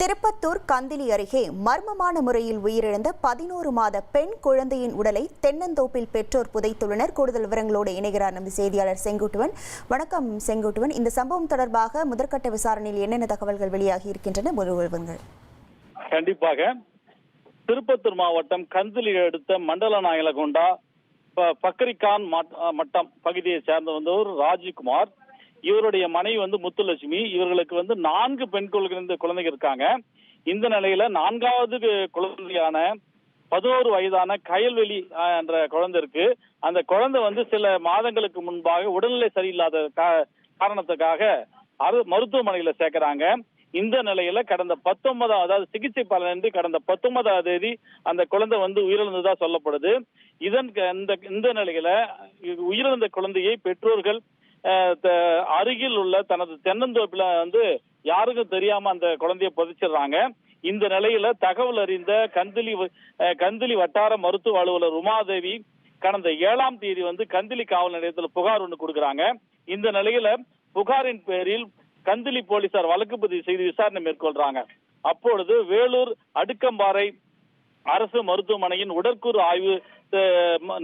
திருப்பத்தூர் கந்திலி அருகே மர்மமான முறையில் உயிரிழந்த 11 மாத பெண் குழந்தையின் உடலை தென்னந்தோப்பில் பெற்றோர் புதைத்துள்ளனர். கூடுதல் விவரங்களோடு இணைகிறார் நமது செய்தியாளர் செங்குட்டுவன். வணக்கம் செங்குட்டுவன். இந்த சம்பவம் தொடர்பாக முதற்கட்ட விசாரணையில் என்னென்ன தகவல்கள் வெளியாகி இருக்கின்றன? விவரங்கள். கண்டிப்பாக திருப்பத்தூர் மாவட்டம் கந்திலி அடுத்த மண்டல நாயலகொண்டா பக்கரிகான் மட்டம் பகுதியை சேர்ந்த வந்தவர் ராஜ்குமார். இவருடைய மனைவி முத்துலட்சுமி. இவர்களுக்கு 4 பெண் குழந்தைகள் இருக்காங்க. இந்த நிலையில 4வது குழந்தையான 11 வயதான கயல்வெளி என்ற குழந்தை இருக்கு. அந்த குழந்தை சில மாதங்களுக்கு முன்பாக உடல்நிலை சரியில்லாத காரணத்துக்காக மருத்துவமனையில சேர்க்கிறாங்க. இந்த நிலையில கடந்த 19 அதாவது சிகிச்சை பலனின்றி கடந்த 19ஆம் தேதி அந்த குழந்தை உயிரிழந்ததா சொல்லப்படுது. இந்த நிலையில உயிரிழந்த குழந்தையை பெற்றோர்கள் அருகில் உள்ள தனது தென்னந்தோப்பில யாருக்கும் தெரியாம அந்த குழந்தைய புதைச்சிடுறாங்க. இந்த நிலையில தகவல் அறிந்த கந்திலி வட்டார மருத்துவ அலுவலர் உமாதேவி கடந்த 7ஆம் தேதி கந்திலி காவல் நிலையத்தில் புகார் ஒன்று கொடுக்கறாங்க. இந்த நிலையில புகாரின் பேரில் கந்திலி போலீசார் வழக்கு பதிவு செய்து விசாரணை மேற்கொள்றாங்க. அப்பொழுது வேலூர் அடுக்கம்பாறை அரசு மருத்துவமனையின் உடற்கூறு ஆய்வு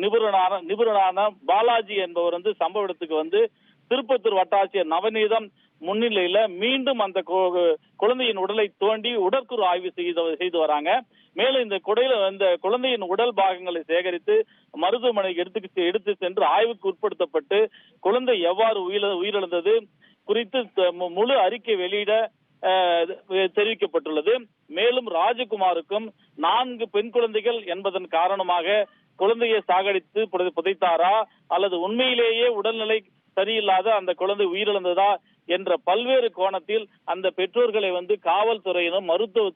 நிபுணரான பாலாஜி என்பவர் சம்பவ இடத்துக்கு திருப்பத்தூர் வட்டாட்சியர் நவநீதம் முன்னிலையில மீண்டும் அந்த குழந்தையின் உடலை தோண்டி உடற்கூறு ஆய்வு செய்து வராங்க. மேலும் இந்த குழந்தையின் உடல் பாகங்களை சேகரித்து மருத்துவமனைக்கு எடுத்து சென்று ஆய்வுக்கு உட்படுத்தப்பட்டு குழந்தை எவ்வாறு உயிரிழந்தது குறித்து முழு அறிக்கை வெளியிட தெரிவிக்கப்பட்டுள்ளது. மேலும் ராஜகுமாருக்கும் 4 பெண் குழந்தைகள் என்பதன் காரணமாக குழந்தையை சாகடித்து புதைத்தாரா அல்லது உண்மையிலேயே உடல்நிலை சரியில்லாத அந்த குழந்தை உயிரிழந்ததா என்ற பல்வேறு கோணத்தில் அந்த பெற்றோர்களை காவல்துறையினர் மருத்துவ